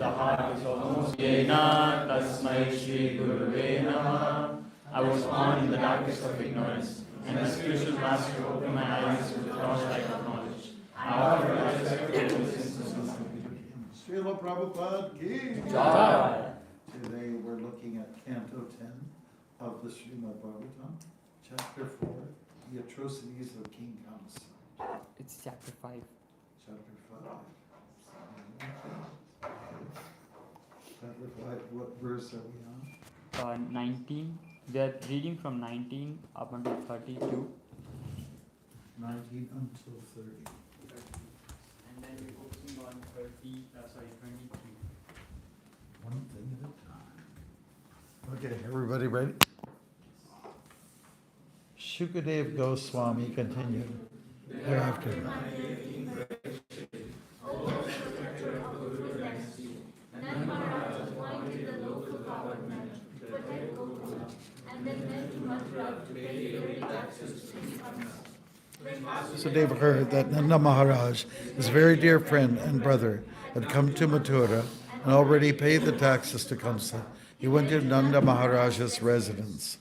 I was born in the darkest of ignorance, and the spiritual master opened my eyes with the torchlight of knowledge. I offer my sacrifices. Srila Prabhupada ki Jai. Today we're looking at Canto 10 of the Srimad Bhagavatam, Chapter 4, the atrocities of King Kamsa. It's chapter 5. Chapter 5. Chapter 5, what verse are we on? 19. We are reading from 19 up until 32. 19 until 30. And then we're focusing on 23. One thing at a time. Okay, everybody ready? Shukadev Goswami continued thereafter. So Deva heard that Nanda Maharaj, his very dear friend and brother, had come to Mathura and already paid the taxes to Kamsa. He went to Nanda Maharaj's residence.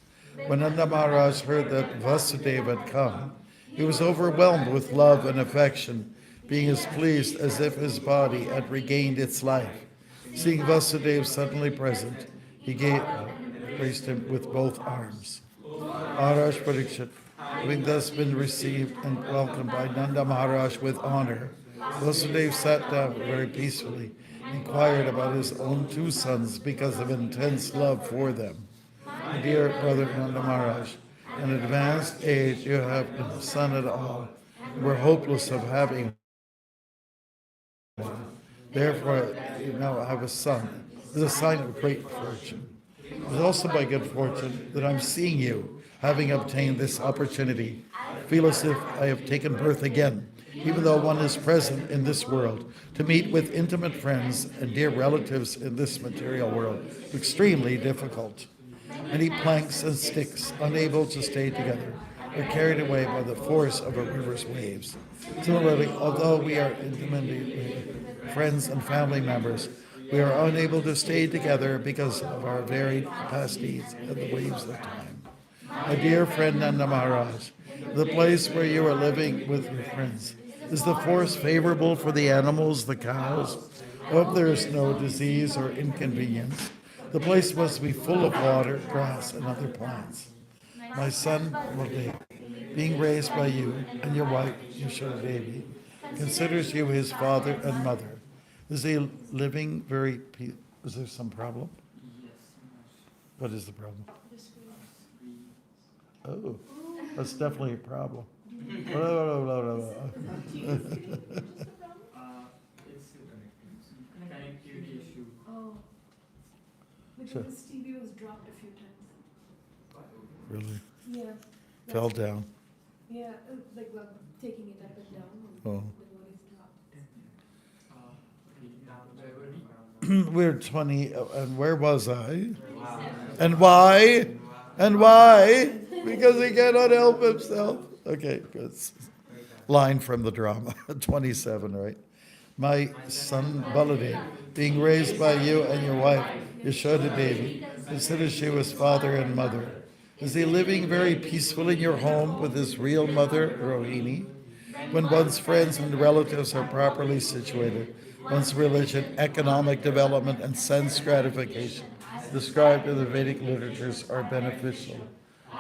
When Nanda Maharaj heard that Vasudeva had come, he was overwhelmed with love and affection, being as pleased as if his body had regained its life. Seeing Vasudeva suddenly present, he embraced him with both arms. Maharaj Parikshit, having thus been received and welcomed by Nanda Maharaj with honor, Vasudeva sat down very peacefully, inquired about his own two sons because of intense love for them. My dear brother Nanda Maharaj, in advanced age you have no son at all, and were hopeless of having one. Therefore you now have a son. It is a sign of great fortune. It is also by good fortune that I'm seeing you, having obtained this opportunity. I feel as if I have taken birth again, even though one is present in this world. To meet with intimate friends and dear relatives in this material world is extremely difficult. Many planks and sticks, unable to stay together, are carried away by the force of a river's waves. Similarly, although we are intimately friends and family members, we are unable to stay together because of our varied capacities and the waves of time. My dear friend Nanda Maharaj, the place where you are living with your friends, is the force favorable for the animals, the cows? I hope there is no disease or inconvenience. The place must be full of water, grass, and other plants. My son, Baldev, being raised by you and your wife, Yashoda Devi, considers you his father and mother. Is he living very peacefully? Is there some problem? What is the problem? Oh, that's definitely a problem. It's a connectivity issue. Oh, because this TV was dropped a few times. Really? Yeah. Fell down. Yeah, like while taking it up and down. Oh. The one is dropped. We're 20, and where was I? And why? And why? Because he cannot help himself. Okay, good. Line from the drama, 27, right? My son Baladev, being raised by you and your wife, Yashoda Devi, considers you his father and mother. Is he living very peaceful in your home with his real mother, Rohini? When one's friends and relatives are properly situated, one's religion, economic development, and sense gratification described in the Vedic literatures are beneficial.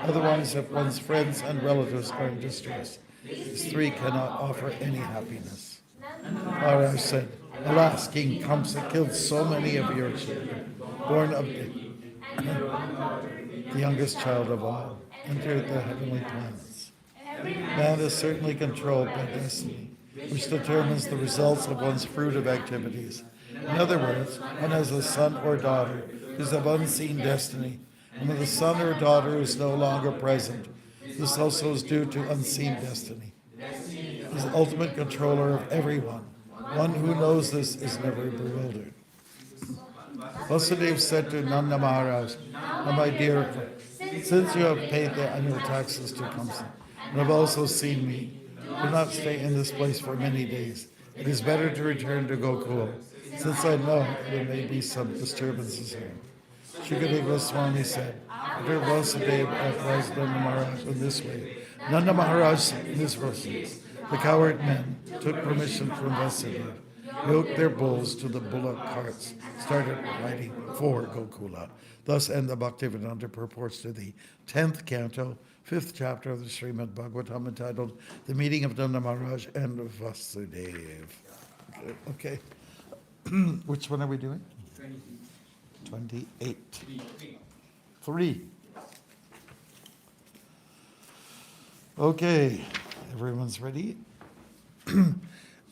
Otherwise, if one's friends and relatives are in distress, these three cannot offer any happiness. Maharaj said, alas, King Kamsa killed so many of your children, born of the youngest child of all, entered the heavenly planets. Man is certainly controlled by destiny, which determines the results of one's fruitive activities. In other words, one has a son or daughter who is of unseen destiny, and when the son or daughter is no longer present, this also is due to unseen destiny. He is the ultimate controller of everyone. One who knows this is never bewildered. Vasudeva said to Nanda Maharaj, "Now, my dear friend, since you have paid the annual taxes to Kamsa, and have also seen me, do not stay in this place for many days. It is better to return to Gokul. since I know there may be some disturbances here. Shukadeva Swami said, after Vasudev advised Nanda Maharaj in this way, Nanda Maharaj in his verses, the coward men took permission from Vasudev, yoked their bulls to the bullock carts, started riding for Gokula. Thus end the Bhaktivedanta purports to the 10th canto, 5th chapter of the Srimad Bhagavatam, entitled The Meeting of Nanda Maharaj and Vasudev. Okay. Which one are we doing? 28. 3. Okay, everyone's ready?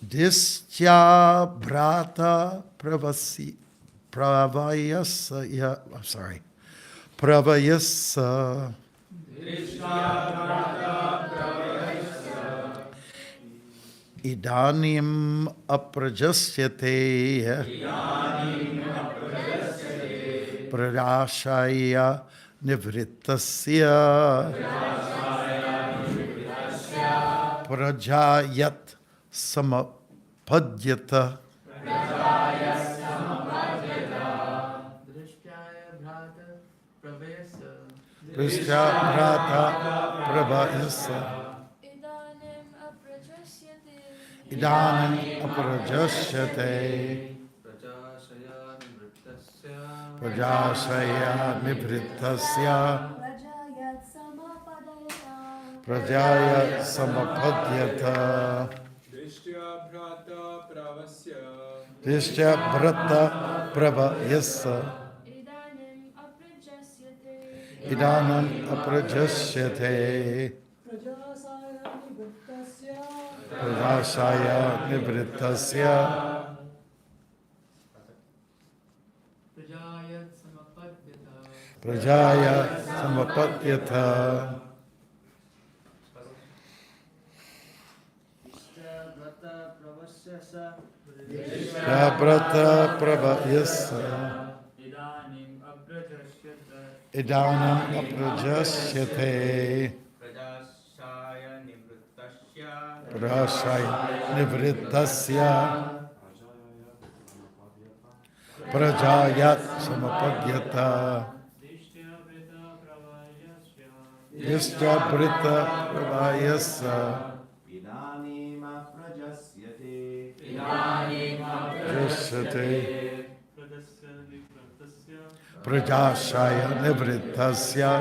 Disya brata pravayasa, I'm sorry, pravayasa. Idanim aprajasyate prajashaya nivrittasya prajayat samapadyata Prishya brata pravayasa Idanim aprajasyate prajashaya nivrittasya prajaya samapadyata Dishya brata pravayasa Idanim aprajasyate prajashaya nivrittasya prajaya samapadyata Brata pravayasa Idanam aprajasyate prajashaya nivrittasya prajayat samapadyata Yishya brita pravayasa Prajasyate prajashaya nivrittasya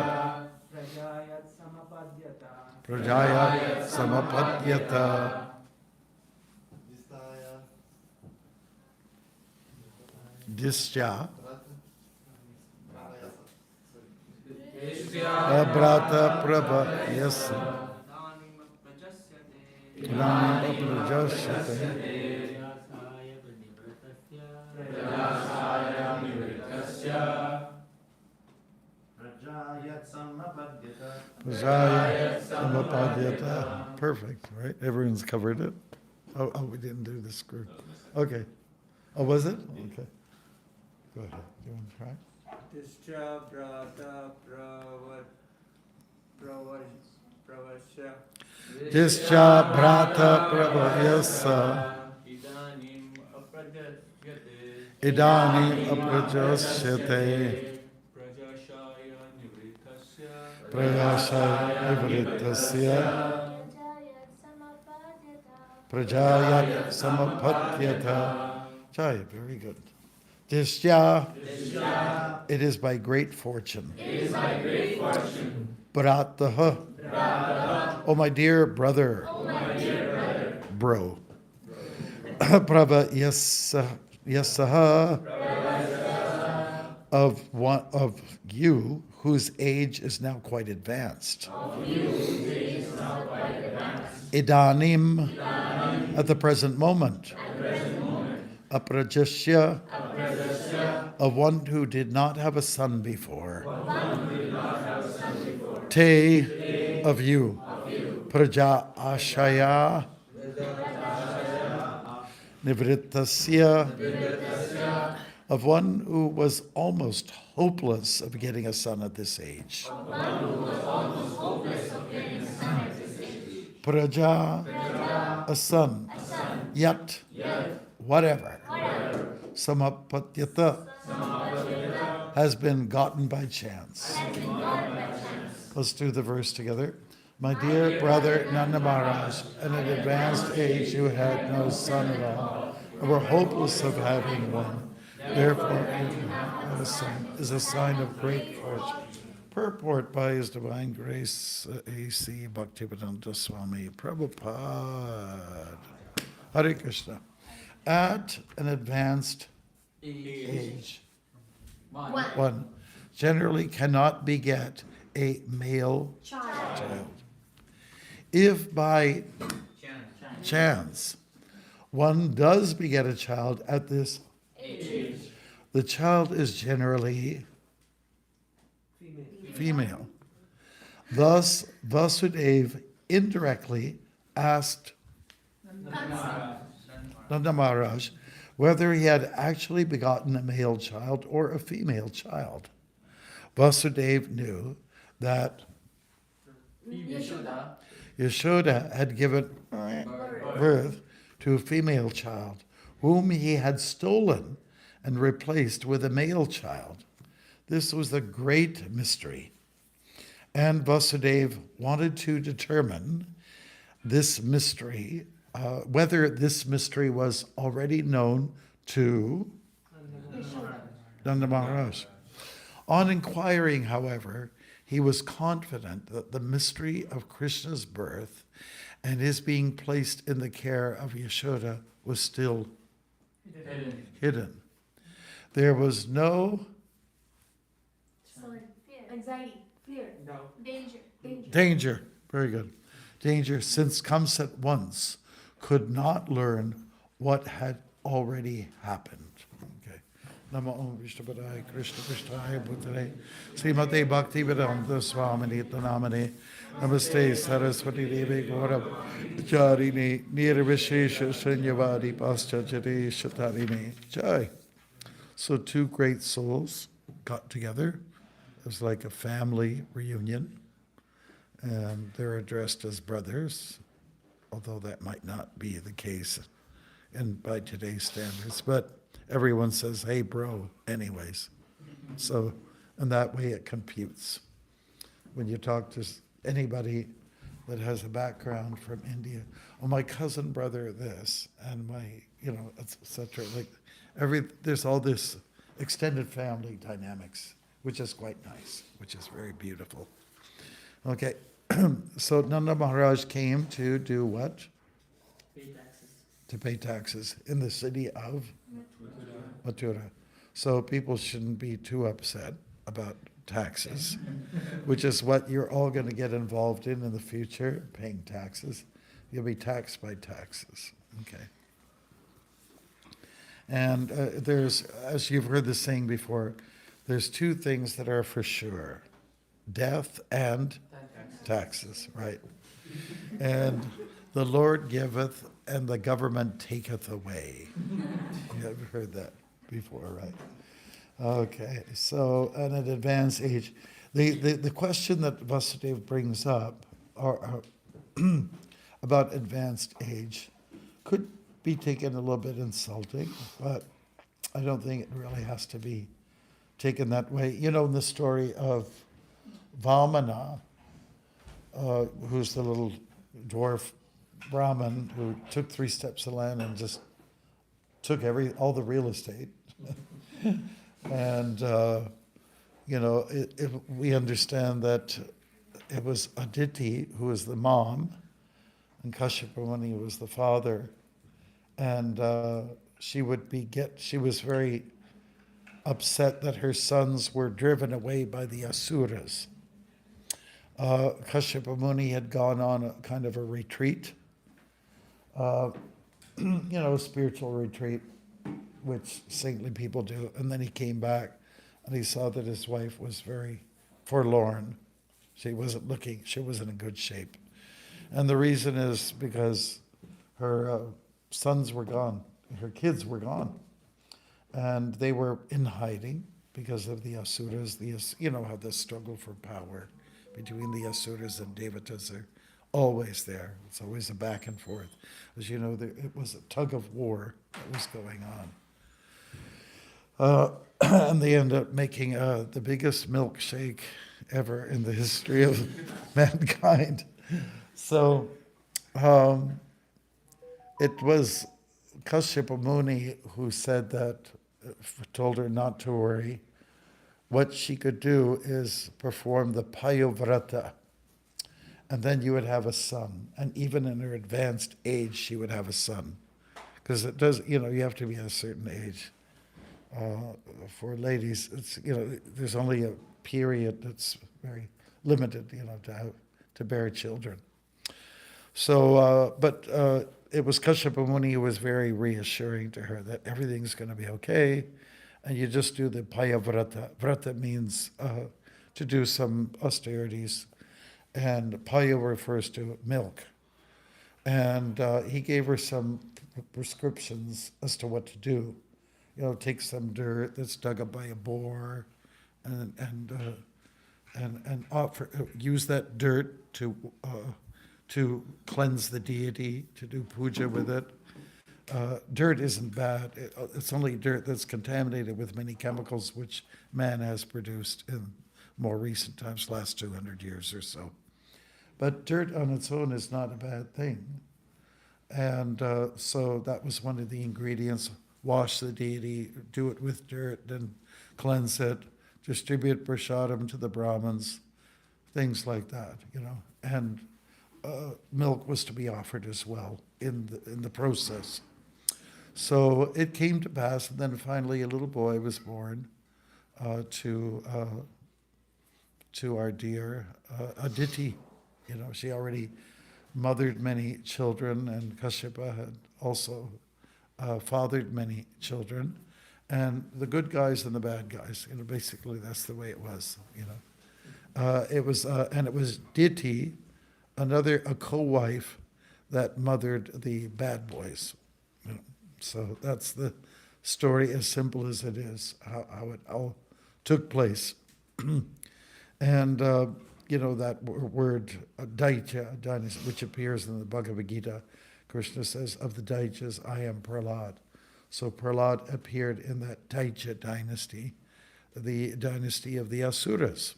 prajaya samapadyata Dishya abrata pravayasa Idanim aprajasyate Prajayat samapadyata. Perfect, right? Everyone's covered it. Oh, we didn't do this group. Okay. Oh, was it? Okay. Go ahead. Do you want to try? Dishya brata pravasya Dishya brata pravayasa Idanim aprajasyate prajashaya nivrittasya prajayat samapadyata. Jai, very good. Dishya, it is by great fortune. Brataha, oh my dear brother, bro. Prabha yasaha, of you whose age is now quite advanced. Idanim, at the present moment. Aprajashya, of one who did not have a son before. Te, of you. Praja ashaya. Nivrittasya, of one who was almost hopeless of getting a son at this age. Praja, a son. Yat, whatever. Samapatyata has been gotten by chance. Let's do the verse together. My dear brother Nanda Maharaj, at an advanced age you had no son at all, and were hopeless of having one. Therefore, you have a son is a sign of great fortune. Purport by His Divine Grace, A.C. Bhaktivedanta Swami Prabhupada. Hare Krishna. At an advanced age, one generally cannot beget a male child. If by chance one does beget a child at this age, the child is generally female. Thus, Vasudeva indirectly asked Nanda Maharaj whether he had actually begotten a male child or a female child. Vasudeva knew that Yashoda had given birth to a female child, whom he had stolen and replaced with a male child. This was a great mystery. And Vasudeva wanted to determine this mystery, whether this mystery was already known to Nanda Maharaj. On inquiring, however, he was confident that the mystery of Krishna's birth and his being placed in the care of Yashoda was still hidden. There was no Anxiety, fear, danger, very good, danger, since Kamsat once could not learn what had already happened. Okay. Namo Om Vishnupadaya Krishna Krishnaya Bhutare Srimate Bhaktivedanta Swami Namane Namaste Saraswati Devi Gaurav Charini Nirvishesha Shunyavadi Paschachari Shatarini Jai. So two great souls got together. It was like a family reunion, and they're addressed as brothers, although that might not be the case by today's standards. But everyone says, hey, bro, anyways. So, and that way it computes. When you talk to anybody that has a background from India, oh, my cousin brother this, and my, et cetera. Like there's all this extended family dynamics, which is quite nice, which is very beautiful. Okay, so Nanda Maharaj came to do what? Pay taxes. To pay taxes in the city of Mathura. So people shouldn't be too upset about taxes, which is what you're all going to get involved in the future, paying taxes. You'll be taxed by taxes. Okay. And there's, as you've heard the saying before, there's two things that are for sure: death and taxes, right? And the Lord giveth and the government taketh away. You've heard that before, right? Okay, so at an advanced age, the question that Vasudeva brings up about advanced age could be taken a little bit insulting, but I don't think it really has to be taken that way. You know, in the story of Vamana, who's the little dwarf Brahmin who took 3 steps of land and just took all the real estate. And, we understand that it was Aditi who was the mom, and Kashyapa Muni was the father. And she was very upset that her sons were driven away by the Asuras. Kashyapa Muni had gone on a kind of a retreat, a spiritual retreat, which saintly people do. And then he came back and he saw that his wife was very forlorn. She wasn't in good shape. And the reason is because her sons were gone, her kids were gone. And they were in hiding because of the Asuras. How the struggle for power between the Asuras and Devatas are always there. It's always a back and forth. As you know, it was a tug of war that was going on. And they end up making the biggest milkshake ever in the history of mankind. So it was Kashyapa Muni who said that, told her not to worry. What she could do is perform the Payovrata, and then you would have a son. And even in her advanced age, she would have a son. Because it does, you have to be at a certain age. For ladies, it's, there's only a period that's very limited, to bear children. So, but it was Kashyapa Muni who was very reassuring to her that everything's going to be okay, and you just do the Payavrata. Vrata means to do some austerities, and Paya refers to milk. And he gave her some prescriptions as to what to do. Take some dirt that's dug up by a boar, and use that dirt to cleanse the deity, to do puja with it. Dirt isn't bad. It's only dirt that's contaminated with many chemicals which man has produced in more recent times, last 200 years or so. But dirt on its own is not a bad thing. And so that was one of the ingredients. Wash the deity, do it with dirt, then cleanse it, distribute prashadam to the Brahmins, things like that, And milk was to be offered as well in the process. So it came to pass, and then finally a little boy was born to our dear Aditi. She already mothered many children, and Kashyapa had also fathered many children, and the good guys and the bad guys. Basically that's the way it was. It was Diti, a co-wife, that mothered the bad boys. So that's the story, as simple as it is, how it all took place. And that word Daitya, dynasty, which appears in the Bhagavad Gita, Krishna says, of the Daityas, I am Prahlad. So Prahlad appeared in that Daitya dynasty, the dynasty of the Asuras.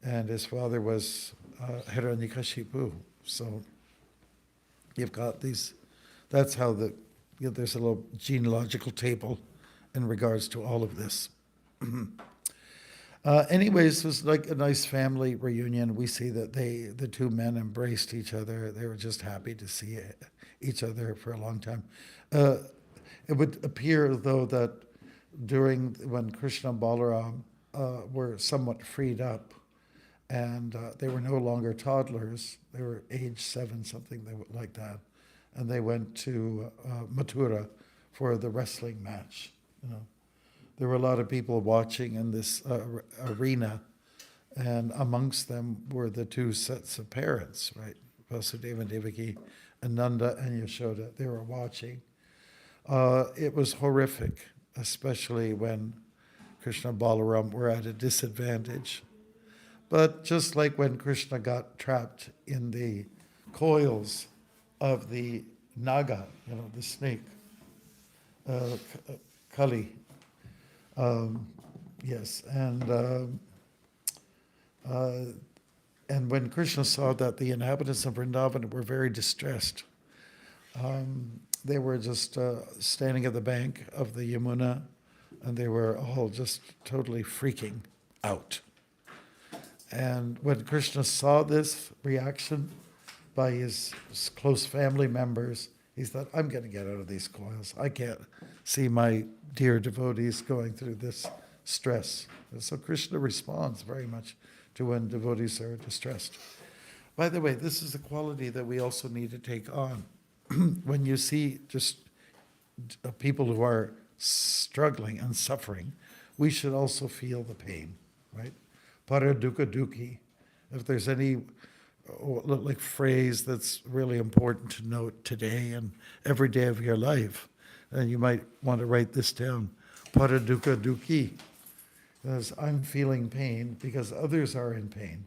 And his father was Hiranyakashipu. So you've got these, that's how there's a little genealogical table in regards to all of this. Anyways, it was like a nice family reunion. We see that the two men embraced each other. They were just happy to see each other for a long time. It would appear, though, that when Krishna and Balaram were somewhat freed up, and they were no longer toddlers, they were age 7, something like that, and they went to Mathura for the wrestling match. There were a lot of people watching in this arena, and amongst them were the two sets of parents, right? Vasudeva and Devaki, and Nanda and Yashoda. They were watching. It was horrific, especially when Krishna and Balaram were at a disadvantage. But just like when Krishna got trapped in the coils of the Naga, the snake, Kali. Yes, and when Krishna saw that the inhabitants of Vrindavan were very distressed, they were just standing at the bank of the Yamuna, and they were all just totally freaking out. And when Krishna saw this reaction by his close family members, he thought, I'm going to get out of these coils. I can't see my dear devotees going through this stress. And so Krishna responds very much to when devotees are distressed. By the way, this is a quality that we also need to take on. When you see just people who are struggling and suffering, we should also feel the pain, right? Para dukkha dukhi. If there's any like phrase that's really important to note today and every day of your life, then you might want to write this down. Para dukkha dukhi. Because I'm feeling pain because others are in pain.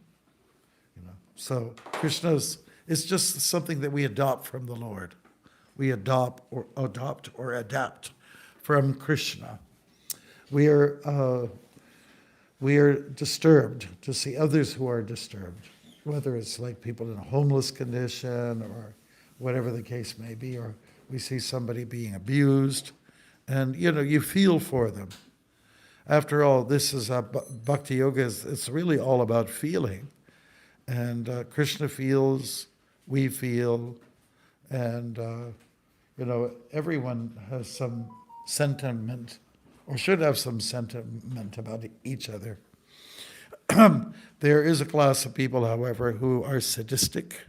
So Krishna's, it's just something that we adopt from the Lord. We adopt or adapt from Krishna. We are disturbed to see others who are disturbed, whether it's like people in a homeless condition or whatever the case may be, or we see somebody being abused, and you feel for them. After all, this is bhakti yoga. It's really all about feeling, and Krishna feels, we feel, and everyone has some sentiment, or should have some sentiment about each other. There is a class of people, however, who are sadistic,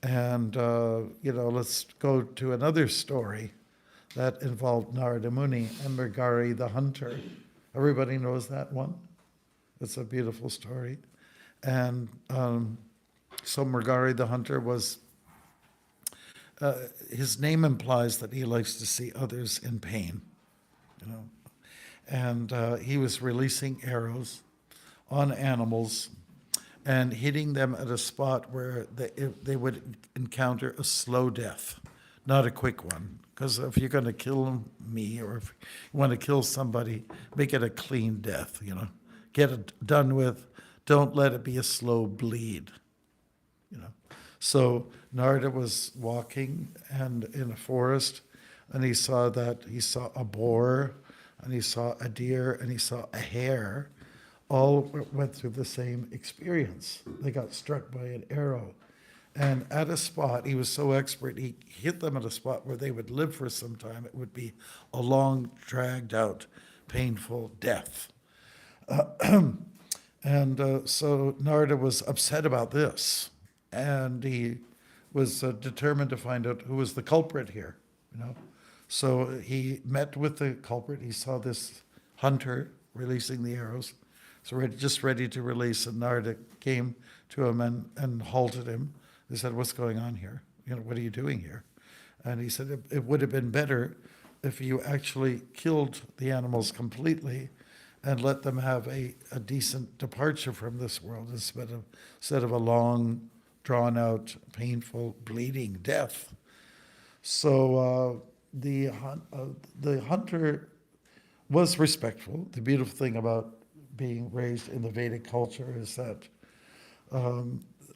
and let's go to another story that involved Narada Muni and Mrigari the hunter. Everybody knows that one? It's a beautiful story. And so Mrigari the hunter was, his name implies that he likes to see others in pain, And he was releasing arrows on animals and hitting them at a spot where they would encounter a slow death, not a quick one. Because if you're going to kill me, or if you want to kill somebody, make it a clean death, Get it done with. Don't let it be a slow bleed, So Narada was walking and in a forest, and he saw a boar, and he saw a deer, and he saw a hare. All went through the same experience. They got struck by an arrow. And at a spot, he was so expert, he hit them at a spot where they would live for some time. It would be a long, dragged out, painful death. So Narada was upset about this. And he was determined to find out who was the culprit here, So he met with the culprit. He saw this hunter releasing the arrows. So just ready to release, and Narada came to him and halted him. They said, "What's going on here? What are you doing here?" And he said, "It would have been better if you actually killed the animals completely and let them have a decent departure from this world instead of a long, drawn-out, painful, bleeding death." So the hunter was respectful. The beautiful thing about being raised in the Vedic culture is that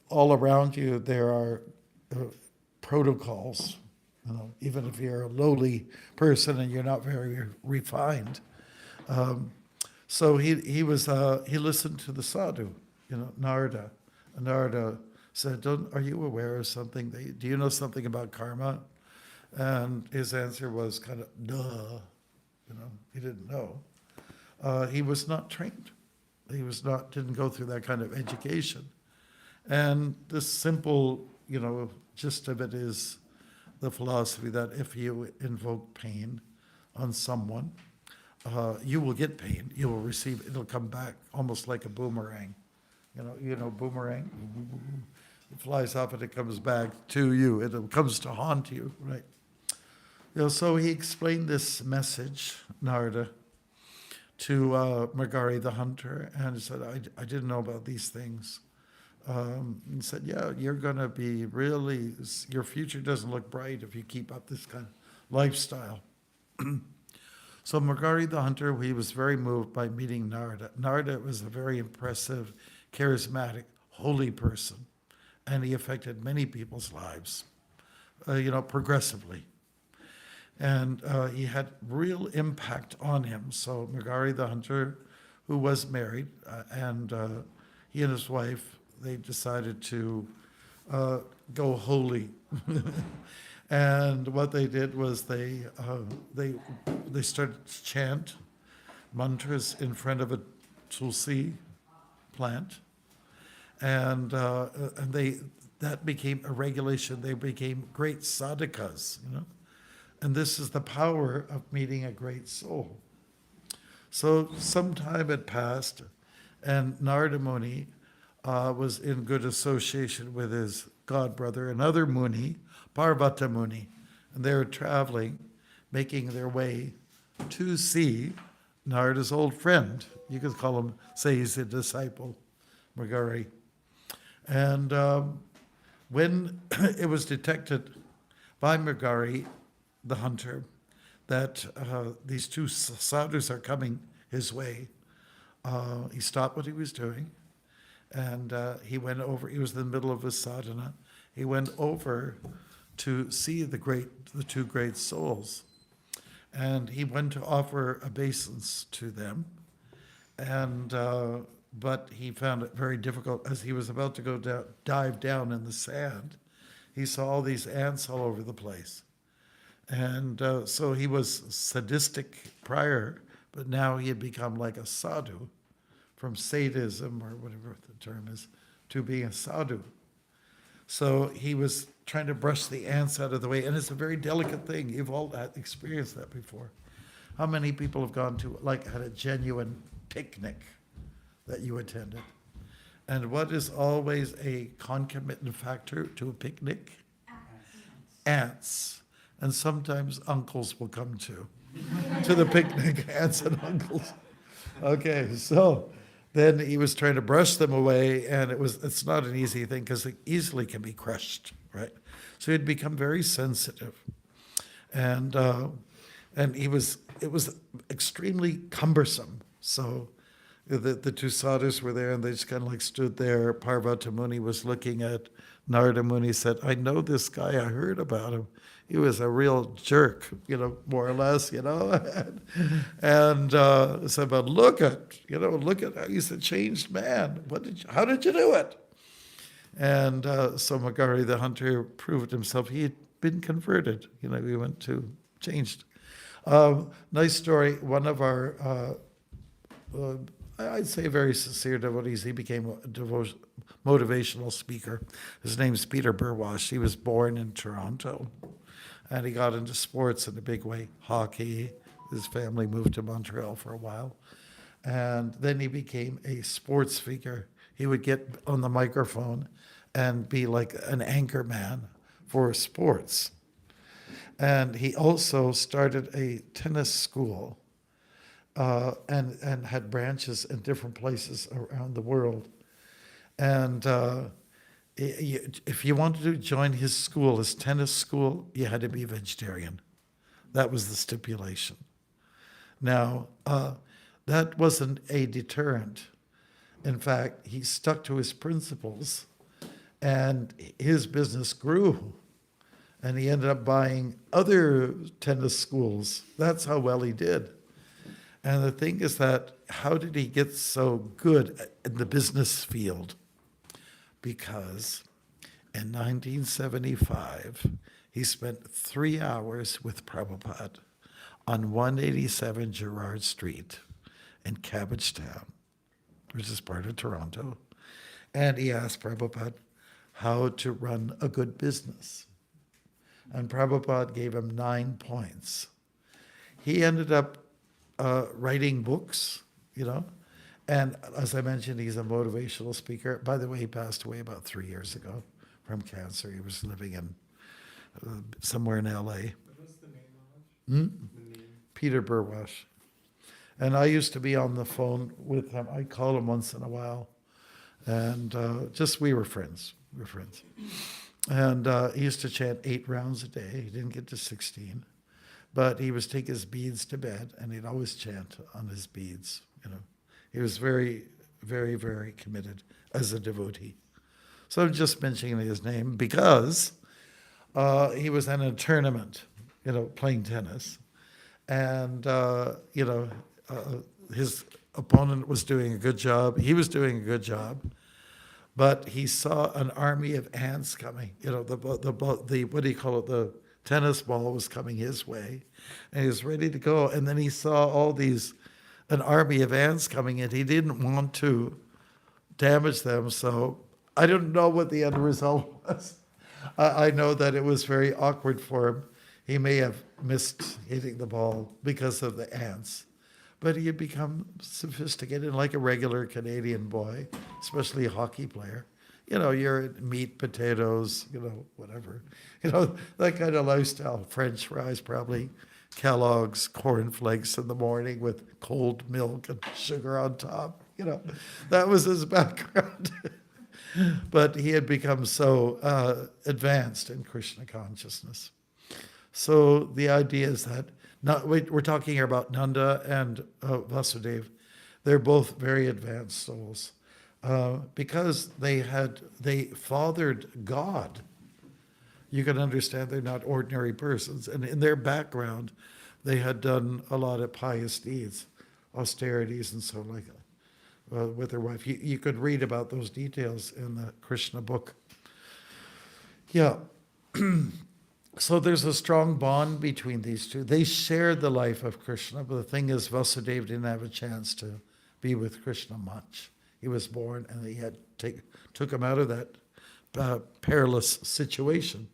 all around you there are protocols. Even if you're a lowly person and you're not very refined. So he listened to the sadhu, Narada. And Narada said, "Are you aware of something? Do you know something about karma?" And his answer was kind of, duh. He didn't know. He was not trained. Didn't go through that kind of education. And the simple, gist of it is the philosophy that if you invoke pain on someone, you will get pain. You will receive, it'll come back almost like a boomerang. Boomerang? It flies up and it comes back to you. It comes to haunt you, right? So he explained this message, Narada, to Mrigari the hunter, and he said, I didn't know about these things. He said, yeah, you're going to be your future doesn't look bright if you keep up this kind of lifestyle. So Mrigari the hunter, he was very moved by meeting Narada. Narada was a very impressive, charismatic, holy person, and he affected many people's lives, progressively. And he had real impact on him. So Mrigari the hunter, who was married, and he and his wife, they decided to go holy. And what they did was they started to chant mantras in front of a tulsi plant, and that became a regulation. They became great sadhakas, And this is the power of meeting a great soul. So some time had passed, and Narada Muni was in good association with his godbrother, another Muni, Parvata Muni. And they were traveling, making their way to see Narada's old friend. You could call him, say he's a disciple, Mrigari. And when it was detected by Mrigari, the hunter, that these two sadhus are coming his way. He stopped what he was doing, and he went over. He was in the middle of his sadhana. He went over to see the two great souls, and he went to offer obeisance to them, and but he found it very difficult as he was about to go dive down in the sand. He saw all these ants all over the place, and so he was sadistic prior, but now he had become like a sadhu, from sadism or whatever the term is, to being a sadhu. So he was trying to brush the ants out of the way, and it's a very delicate thing. You've all experienced that before. How many people have gone to, like, had a genuine picnic that you attended? And what is always a concomitant factor to a picnic? Ants. And sometimes uncles will come too, to the picnic, aunts and uncles. Okay, so then he was trying to brush them away, and it's not an easy thing because it easily can be crushed, right? So he'd become very sensitive. And it was extremely cumbersome. So the two sadhus were there, and they just kind of like stood there. Parvata Muni was looking at Narada Muni, said, I know this guy, I heard about him. He was a real jerk, more or less, and said, but look at how he's a changed man. How did you do it? And so Magari the hunter proved himself. He had been converted. He went to changed. Nice story. One of our, I'd say very sincere devotees, he became a motivational speaker. His name's Peter Burwash. He was born in Toronto, and he got into sports in a big way, hockey. His family moved to Montreal for a while. And then he became a sports figure. He would get on the microphone and be like an anchor man for sports. And he also started a tennis school and had branches in different places around the world. And if you wanted to join his school, his tennis school, you had to be a vegetarian. That was the stipulation. Now, that wasn't a deterrent. In fact, he stuck to his principles, and his business grew. And he ended up buying other tennis schools. That's how well he did. And the thing is that, how did he get so good in the business field? Because in 1975, he spent 3 hours with Prabhupada on 187 Gerrard Street in Cabbagetown, which is part of Toronto. And he asked Prabhupada how to run a good business. And Prabhupada gave him 9 points. He ended up writing books, and as I mentioned, he's a motivational speaker. By the way, he passed away about 3 years ago from cancer. He was living in somewhere in L.A. What's the name? Peter Burwash. And I used to be on the phone with him. I'd call him once in a while. And we were friends. And he used to chant 8 rounds a day. He didn't get to 16. But he would take his beads to bed, and he'd always chant on his beads. He was very, very, very committed as a devotee. So I'm just mentioning his name because he was in a tournament, playing tennis. And, his opponent was doing a good job. He was doing a good job. But he saw an army of ants coming. The tennis ball was coming his way, and he was ready to go. And then he saw an army of ants coming in. He didn't want to damage them, so I don't know what the end result was. I know that it was very awkward for him. He may have missed hitting the ball because of the ants. But he had become sophisticated, like a regular Canadian boy, especially a hockey player. You're meat, potatoes, whatever. That kind of lifestyle. French fries, probably Kellogg's cornflakes in the morning with cold milk and sugar on top. That was his background. But he had become so advanced in Krishna consciousness. So the idea is that We're talking here about Nanda and Vasudeva. They're both very advanced souls because they fathered God. You can understand they're not ordinary persons, and in their background, they had done a lot of pious deeds, austerities, and so like with their wife. You could read about those details in the Krishna book. Yeah. So there's a strong bond between these two. They shared the life of Krishna, but the thing is, Vasudeva didn't have a chance to be with Krishna much. He was born, and he had took him out of that perilous situation,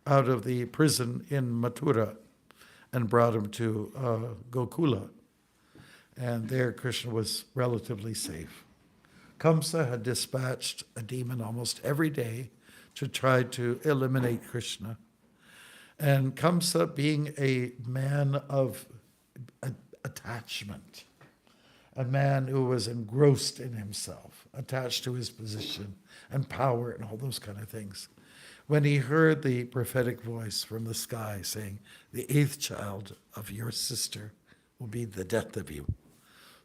out of the prison in Mathura, and brought him to Gokula. And there Krishna was relatively safe. Kamsa had dispatched a demon almost every day to try to eliminate Krishna. And Kamsa, being a man of attachment, a man who was engrossed in himself, attached to his position and power and all those kind of things, when he heard the prophetic voice from the sky saying, the 8th child of your sister will be the death of you.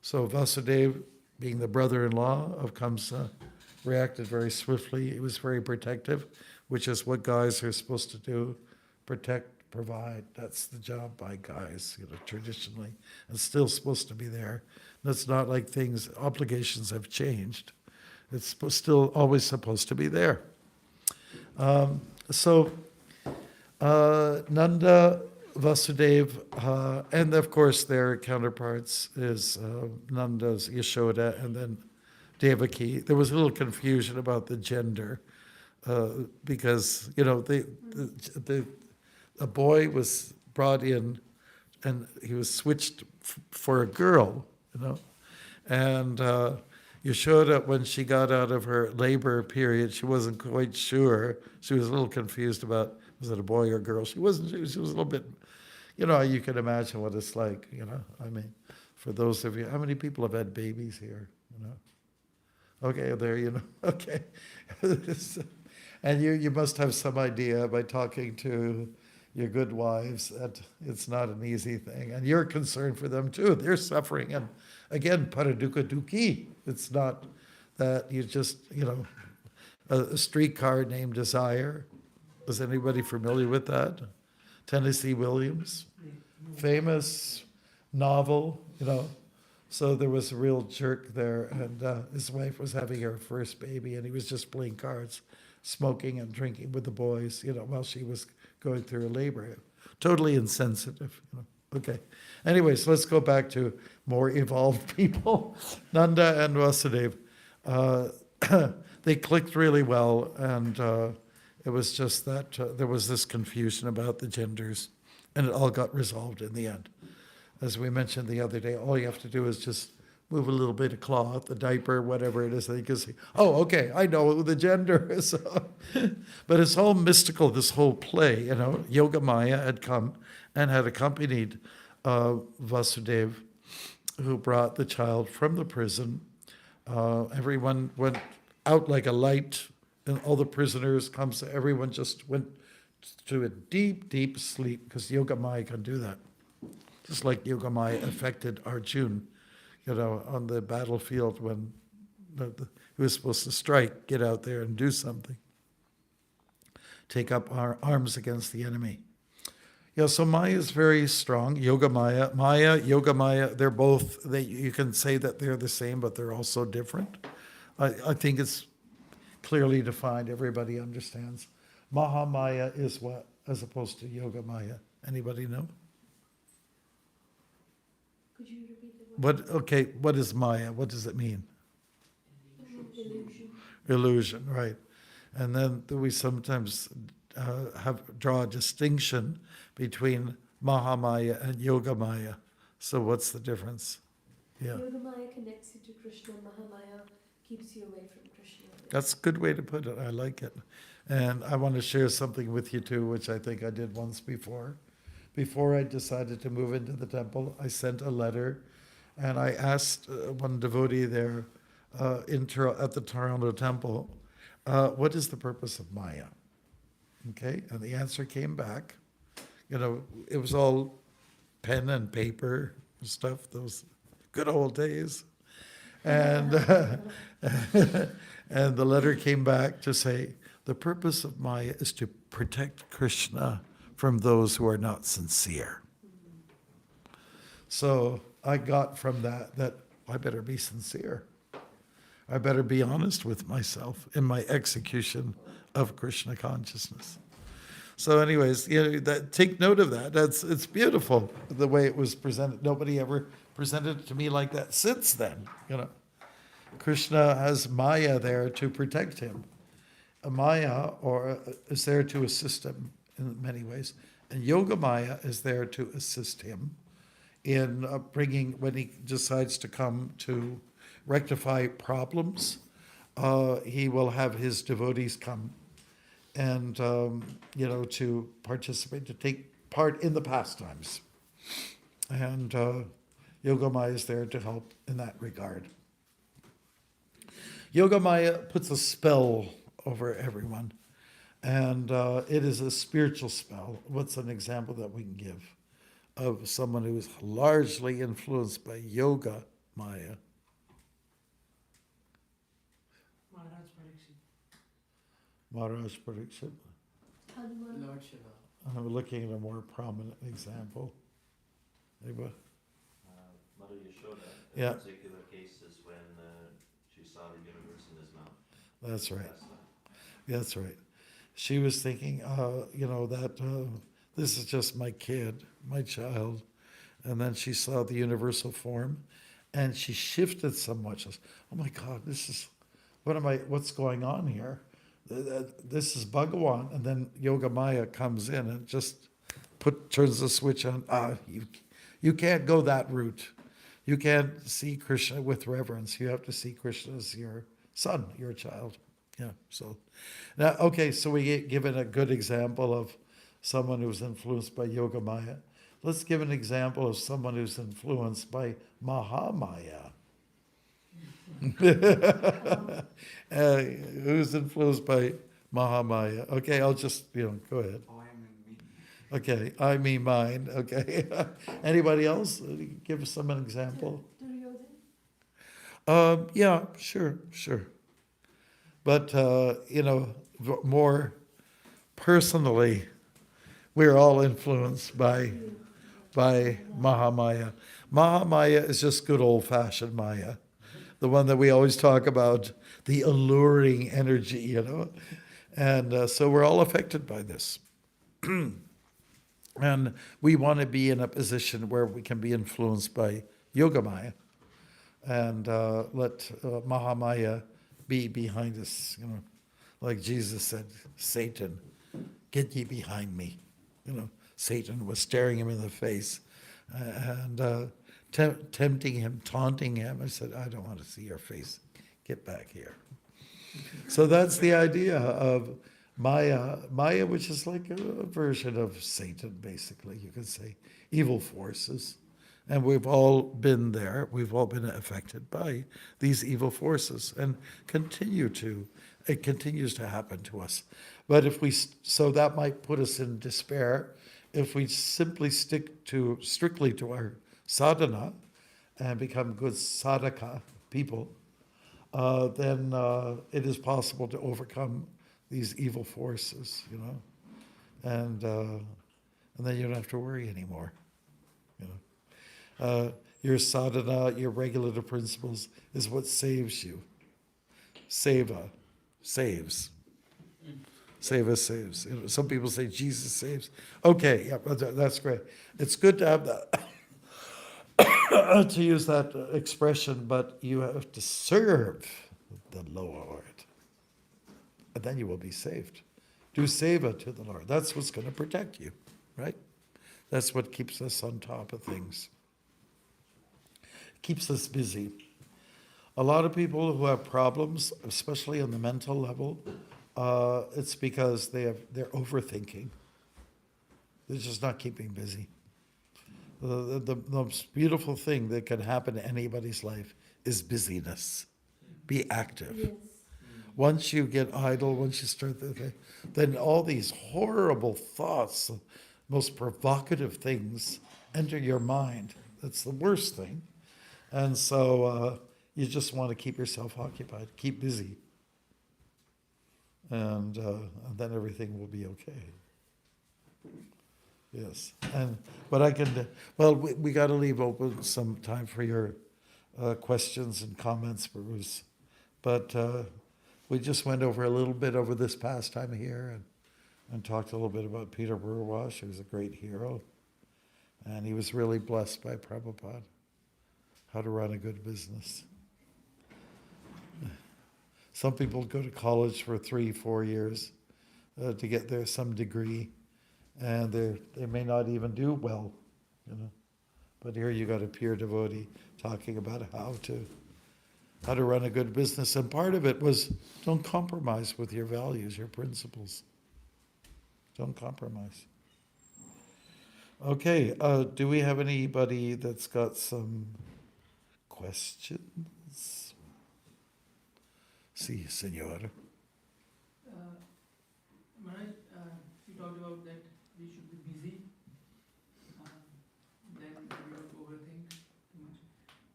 So Vasudeva, being the brother-in-law of Kamsa, reacted very swiftly. He was very protective, which is what guys are supposed to do. Protect, provide. That's the job by guys, traditionally, and still supposed to be there. And it's not like obligations have changed. It's still always supposed to be there. So Nanda, Vasudeva, and of course their counterparts is Nanda's Yashoda and then Devaki. There was a little confusion about the gender because, a boy was brought in and he was switched for a girl, and Yashoda, when she got out of her labor period, she wasn't quite sure. She was a little confused about, was it a boy or a girl? She wasn't, she was a little bit, you can imagine what it's like, I mean, for those of you, how many people have had babies here, Okay, there, okay. And you must have some idea by talking to your good wives that it's not an easy thing. And you're concerned for them too. They're suffering. And again, paraduka duki. It's not that you just, a streetcar named Desire. Is anybody familiar with that? Tennessee Williams, famous novel, So there was a real jerk there, and his wife was having her first baby, and he was just playing cards, smoking and drinking with the boys, while she was going through her labor. Totally insensitive. Okay. Anyways, let's go back to more evolved people. Nanda and Vasudeva. They clicked really well, and it was just that there was this confusion about the genders, and it all got resolved in the end. As we mentioned the other day, all you have to do is just move a little bit of cloth, a diaper, whatever it is. They can say, oh, okay, I know who the gender is. But it's all mystical, this whole play. Yoga Maya had come and had accompanied Vasudeva, who brought the child from the prison. Everyone went out like a light, and all the prisoners everyone just went to a deep, deep sleep, because Yoga Maya can do that. Just like Yoga Maya affected Arjuna, on the battlefield when he was supposed to strike, get out there and do something. Take up our arms against the enemy. Yeah, so Maya is very strong. Yoga Maya, Yoga Maya, they're both, you can say that they're the same, but they're also different. I think it's clearly defined. Everybody understands. Mahamaya is what, as opposed to Yoga Maya? Anybody know? Could you repeat the word? Okay, what is Maya? What does it mean? Illusion. Illusion, right. And then we sometimes draw a distinction between Mahamaya and Yoga Maya. So what's the difference? Yeah. Yoga Maya connects you to Krishna, Mahamaya keeps you away from Krishna. That's a good way to put it. I like it. And I want to share something with you too, which I think I did once before. Before I decided to move into the temple, I sent a letter and I asked one devotee there at the Toronto temple, what is the purpose of Maya? Okay, and the answer came back. It was all pen and paper and stuff, those good old days. And, and the letter came back to say, the purpose of Maya is to protect Krishna from those who are not sincere. So I got from that I better be sincere. I better be honest with myself in my execution of Krishna consciousness. So anyways, take note of that. It's beautiful the way it was presented. Nobody ever presented it to me like that since then. Krishna has Maya there to protect him. Maya is there to assist him in many ways. And Yoga Maya is there to assist him in bringing, when he decides to come to rectify problems, he will have his devotees come and, to participate, to take part in the pastimes. And Yoga Maya is there to help in that regard. Yoga Maya puts a spell over everyone, and it is a spiritual spell. What's an example that we can give of someone who is largely influenced by Yoga Maya? Maharaj Pariksit. Hanuman. I'm looking at a more prominent example. Anybody? Mother Yashoda, Yeah. in particular cases when she saw the universe in his mouth. That's right. That's right. She was thinking, that this is just my kid, my child. And then she saw the universal form and she shifted somewhat. She says, oh my God, what's going on here? This is Bhagawan. And then Yoga Maya comes in and just turns the switch on. You can't go that route. You can't see Krishna with reverence. You have to see Krishna as your son, your child. Yeah. So now, okay. So we given a good example of someone who's influenced by Yoga Maya. Let's give an example of someone who's influenced by Mahamaya. Who's influenced by Mahamaya? Okay, I'll just go ahead. Okay, I mean mine. Okay. Anybody else? Give us an example. Yeah, sure. But, more personally, we're all influenced by Mahamaya. Mahamaya is just good old-fashioned Maya, the one that we always talk about, the alluring energy, And so we're all affected by this. And we want to be in a position where we can be influenced by Yoga Maya and let Mahamaya be behind us. Like Jesus said, Satan, get ye behind me. Satan was staring him in the face and tempting him, taunting him. I said, I don't want to see your face. Get back here. So that's the idea of Maya, which is like a version of Satan, basically, you could say, evil forces. And we've all been there. We've all been affected by these evil forces and it continues to happen to us. But so that might put us in despair. If we simply stick strictly to our sadhana and become good sadhaka people, then it is possible to overcome these evil forces, and then you don't have to worry anymore. Your sadhana, your regulative principles is what saves you. Seva saves. Seva saves. Some people say Jesus saves. Okay, yeah, that's great. It's good to have that, to use that expression, but you have to serve the Lord. And then you will be saved. Do seva to the Lord. That's what's going to protect you, right? That's what keeps us on top of things. Keeps us busy. A lot of people who have problems, especially on the mental level, it's because they're overthinking. They're just not keeping busy. The most beautiful thing that can happen in anybody's life is busyness. Be active. Yes. Once you get idle, once you start then all these horrible thoughts, most provocative things enter your mind. That's the worst thing. And so you just want to keep yourself occupied, keep busy. And then everything will be okay. Yes. And what I can do, well, we got to leave open some time for your questions and comments, Bruce. But we just went over a little bit over this past time here and talked a little bit about Peter Burwash, who's a great hero. And he was really blessed by Prabhupada, how to run a good business. Some people go to college for 3-4 years to get there some degree, and they may not even do well, you know. But here you got a pure devotee talking about how to run a good business, and part of it was don't compromise with your values, your principles. Don't compromise. Okay, do we have anybody that's got some questions? Si, Senora. Maharaj, you talked about that we should be busy, then we don't overthink too much.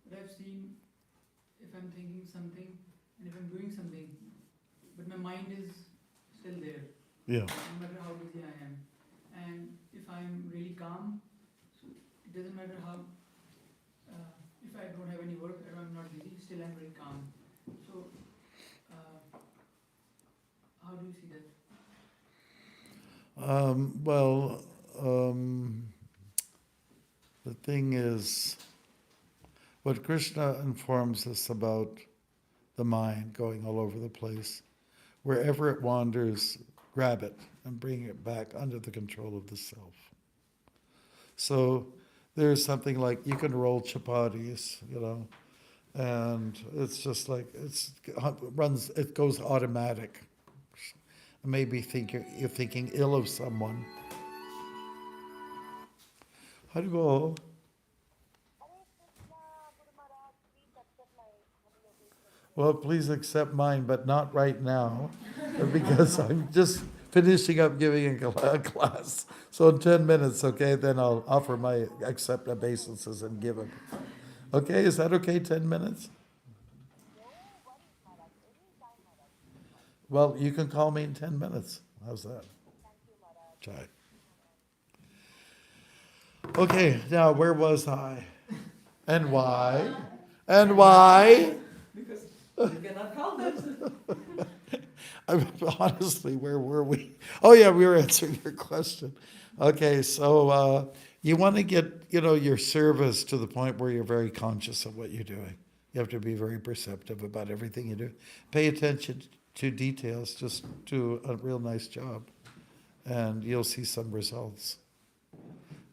But I've seen if I'm thinking something and if I'm doing something, but my mind is still there, Yeah. no matter how busy I am. And if I'm really calm, so it doesn't matter how, if I don't have any work or I'm not busy, still I'm very calm. So, how do you see that? The thing is, what Krishna informs us about the mind going all over the place, wherever it wanders, grab it and bring it back under the control of the self. So there's something like you can roll chapatis, you know, and it's just like it goes automatic. Maybe you're thinking ill of someone. Haribo. Well, please accept mine, but not right now, because I'm just finishing up giving a class. So in 10 minutes, okay, then I'll offer my accept obeisances and give them. Okay, is that okay, 10 minutes? Well, you can call me in 10 minutes. How's that? Try. Okay, now where was I? And why? And why? Because you cannot count them. Honestly, where were we? Oh yeah, we were answering your question. Okay, so you want to get, your service to the point where you're very conscious of what you're doing. You have to be very perceptive about everything you do. Pay attention to details, just do a real nice job, and you'll see some results.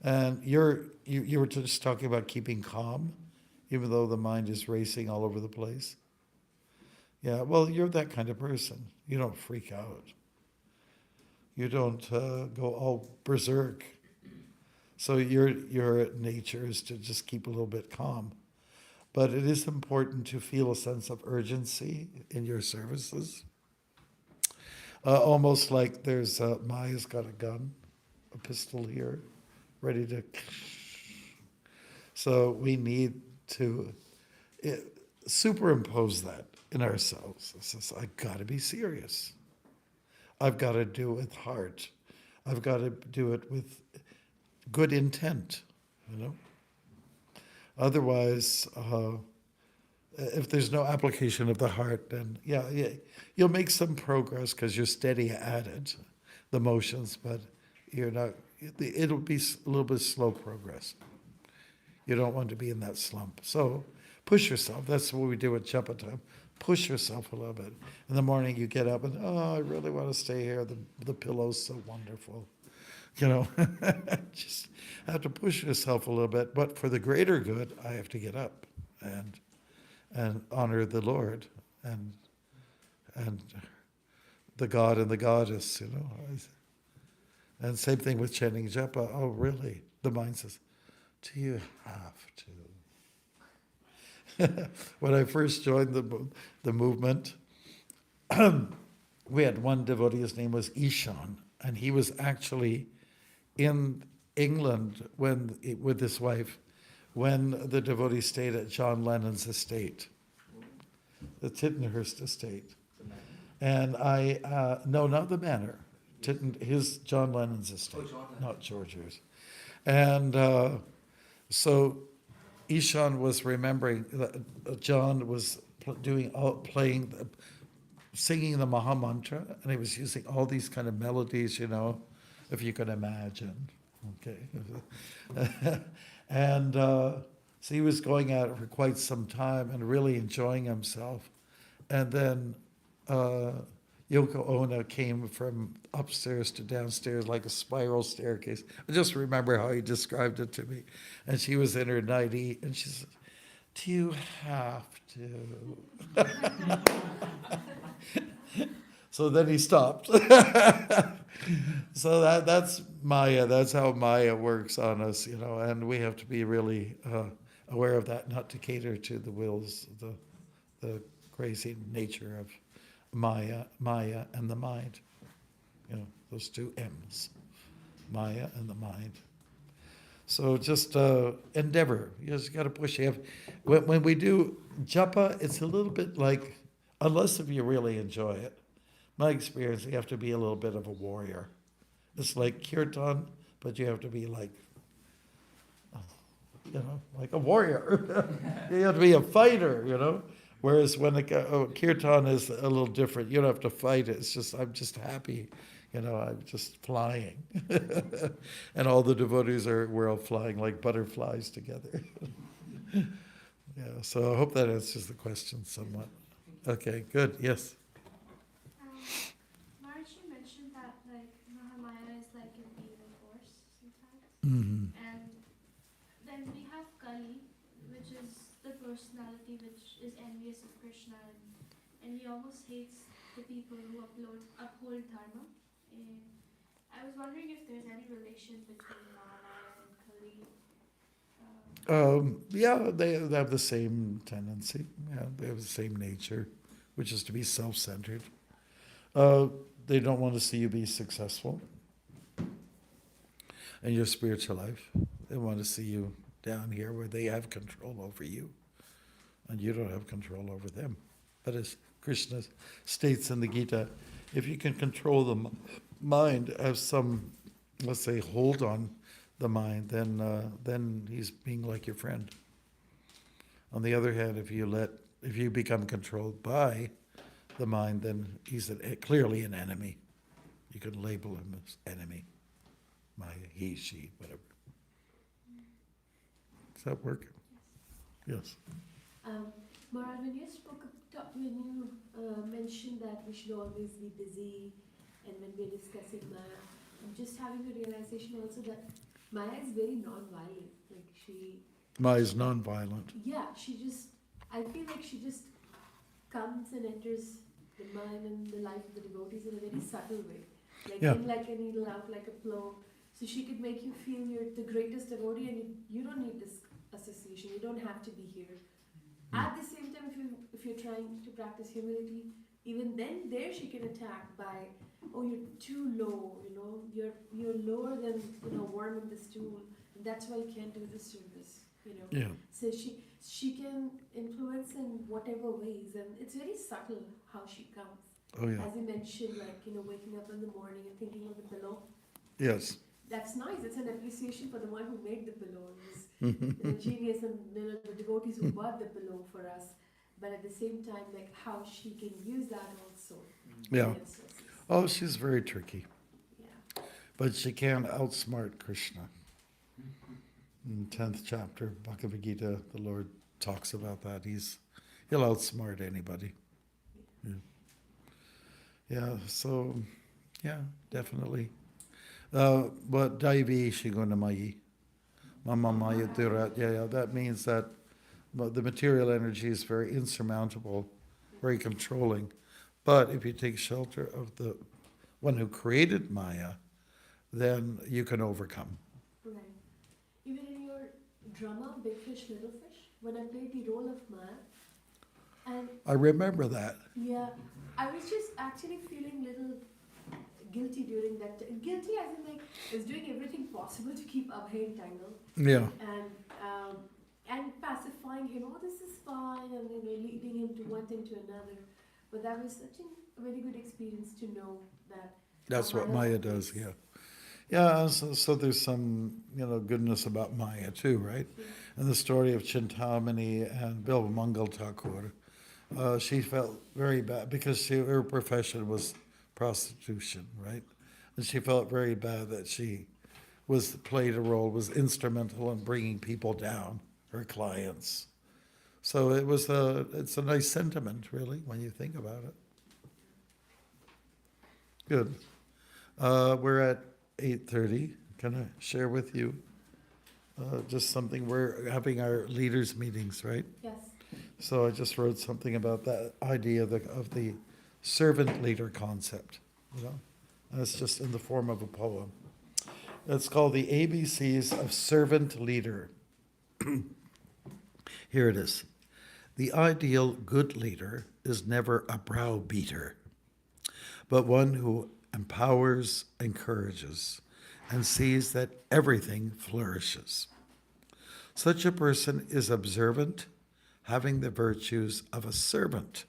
And you were just talking about keeping calm, even though the mind is racing all over the place. Yeah, well, you're that kind of person. You don't freak out. You don't go all berserk. So your nature is to just keep a little bit calm. But it is important to feel a sense of urgency in your services. Almost like there's Maya's got a gun, a pistol here, ready to. So we need to superimpose that in ourselves. It says, I've got to be serious. I've got to do it with heart. I've got to do it with good intent, Otherwise, if there's no application of the heart, then yeah, you'll make some progress because you're steady at it, the motions, but you're not. It'll be a little bit slow progress. You don't want to be in that slump. So push yourself. That's what we do at japa time. Push yourself a little bit. In the morning you get up and, I really want to stay here. The pillow's so wonderful. Just have to push yourself a little bit. But for the greater good, I have to get up and honor the Lord and the God and the goddess, And same thing with chanting japa. Oh, really? The mind says, do you have to? When I first joined the movement, we had one devotee, his name was Ishan, and he was actually in England with his wife when the devotee stayed at John Lennon's estate, the Tittenhurst estate. And no, not the manor, John Lennon's estate, not George's. And so Ishan was remembering that John was singing the Maha Mantra, and he was using all these kind of melodies, if you can imagine. Okay. And so he was going at it for quite some time and really enjoying himself. And then Yoko Ono came from upstairs to downstairs like a spiral staircase. I just remember how he described it to me. And she was in her nightie, and she said, "Do you have to?" So then he stopped. So that's Maya. That's how Maya works on us, and we have to be really aware of that, not to cater to the wills, the crazy nature of Maya and the mind. Those two M's, Maya and the mind. So just endeavor. You just got to push. When we do japa, it's a little bit like, unless if you really enjoy it, my experience, you have to be a little bit of a warrior. It's like kirtan, but you have to be like a warrior. You have to be a fighter, Whereas when kirtan is a little different, you don't have to fight it. It's just, I'm just happy, I'm just flying. And all the devotees we're all flying like butterflies together. Yeah, so I hope that answers the question somewhat. Okay, good, yes. Maharaj, you mentioned that Mahamaya is like an evil force sometimes. Mm-hmm. And then we have Kali, which is the personality which is envious of Krishna, and he almost hates the people who uphold dharma. And I was wondering if there's any relation between Mahamaya and Kali. Yeah, they have the same tendency. Yeah, they have the same nature, which is to be self-centered. They don't want to see you be successful in your spiritual life. They want to see you down here where they have control over you, and you don't have control over them. But as Krishna states in the Gita, if you can control the mind, have some, let's say, hold on the mind, then he's being like your friend. On the other hand, if you become controlled by the mind, then he's clearly an enemy. You could label him as enemy. He, she, whatever. Does that work? Yes. Maharaj, when you mentioned that we should always be busy, and when we're discussing Maya, I'm just having a realization also that Maya is very non-violent. Maya is non-violent. Yeah, I feel like she just comes and enters the mind and the life of the devotees in a very subtle way. In like a needle, out like a plow. So she could make you feel you're the greatest devotee, and you don't need this association. You don't have to be here. At the same time, if you're trying to practice humility, even then there she can attack by, you're too low, you're lower than worm in the stool, and that's why you can't do this service, Yeah. So she can influence in whatever ways, and it's very subtle how she comes. Oh yeah. As you mentioned, waking up in the morning and thinking of the pillow. Yes. That's nice. It's an appreciation for the one who made the pillow. The genius and the devotees who bought the pillow for us. But at the same time, how she can use that also. Yeah. Oh, she's very tricky. Yeah. But she can outsmart Krishna. In 10th chapter, Bhagavad Gita, the Lord talks about that. He'll outsmart anybody. Yeah, so, yeah, definitely. But Daivi Shigunamayi, Mama Maya Durat, that means that the material energy is very insurmountable, very controlling. But if you take shelter of the one who created Maya, then you can overcome. Right. Even in your drama, Big Fish, Little Fish, when I played the role of Maya, and I remember that. yeah, I was just actually feeling little guilty during that. Guilty as in like was doing everything possible to keep Abhay entangled Yeah. and pacifying him. Oh, this is fine, and leading him to one thing to another. But that was such a very good experience to know that. That's what Maya does, yeah. Yeah, so there's some, goodness about Maya too, right? And the story of Chintamani and Bilvamangal Thakur, she felt very bad because her profession was prostitution, right? And she felt very bad that she played a role, was instrumental in bringing people down, her clients. So it's a nice sentiment, really, when you think about it. Good. We're at 8:30. Can I share with you just something? We're having our leaders meetings, right? Yes. So I just wrote something about that idea of the servant leader concept, and it's just in the form of a poem. It's called the ABCs of Servant Leader. Here it is. The ideal good leader is never a browbeater, but one who empowers, encourages, and sees that everything flourishes. Such a person is observant, having the virtues of a servant.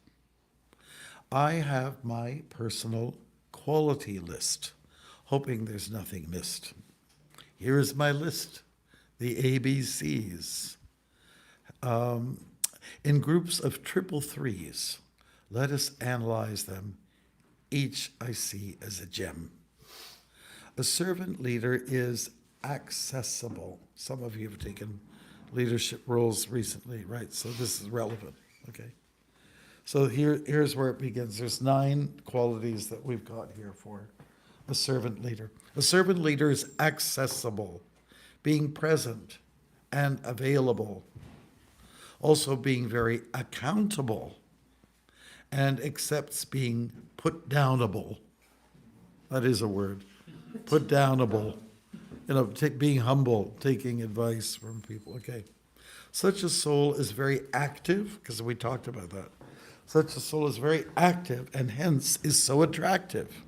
I have my personal quality list, hoping there's nothing missed. Here is my list, the ABCs. In groups of triple threes, let us analyze them. Each I see as a gem. A servant leader is accessible. Some of you have taken leadership roles recently, right? So this is relevant, okay? So here's where it begins. There's 9 qualities that we've got here for a servant leader. A servant leader is accessible, being present and available, also being very accountable, and accepts being put downable. That is a word. Put downable. Being humble, taking advice from people. Okay. Such a soul is very active, because we talked about that. Such a soul is very active and hence is so attractive.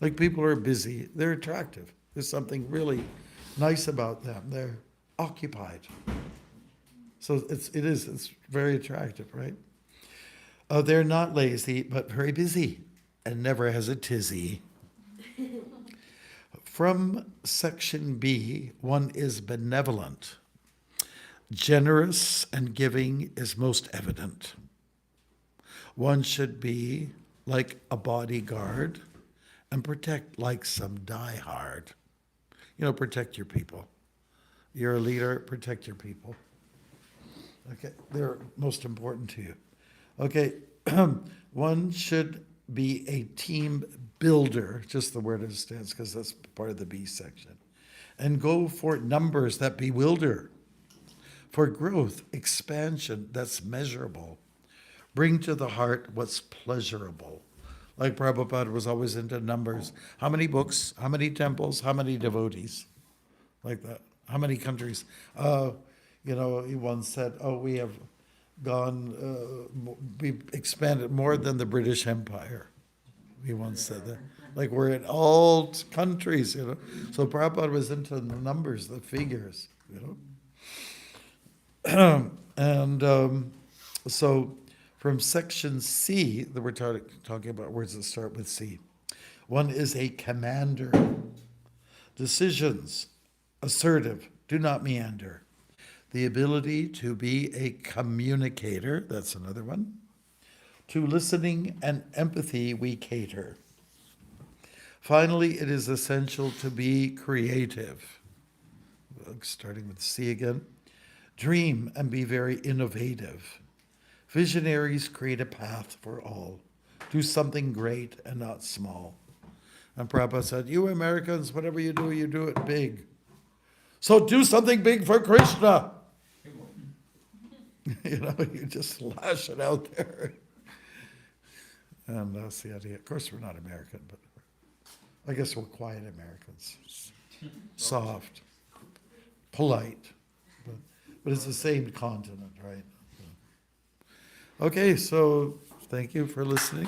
Like people who are busy, they're attractive. There's something really nice about them. They're occupied. So it's very attractive, right? They're not lazy, but very busy and never has a tizzy. From section B, one is benevolent. Generous and giving is most evident. One should be like a bodyguard and protect like some diehard. Protect your people. You're a leader, protect your people. Okay, they're most important to you. Okay, one should be a team builder, just the word as it stands, because that's part of the B section, and go for numbers that bewilder, for growth, expansion that's measurable. Bring to the heart what's pleasurable. Like Prabhupada was always into numbers. How many books? How many temples? How many devotees? Like that. How many countries? He once said, we have we expanded more than the British Empire. He once said that. Like we're in all countries, So Prabhupada was into the numbers, the figures, So from section C, that we're talking about words that start with C, one is a commander. Decisions, assertive, do not meander. The ability to be a communicator, that's another one. To listening and empathy we cater. Finally, it is essential to be creative. Starting with C again. Dream and be very innovative. Visionaries create a path for all. Do something great and not small. And Prabhupada said, you Americans, whatever you do it big. So do something big for Krishna. You just lash it out there. And that's the idea. Of course, we're not American, but I guess we're quiet Americans. Soft, polite. But it's the same continent, right? Okay, so thank you for listening.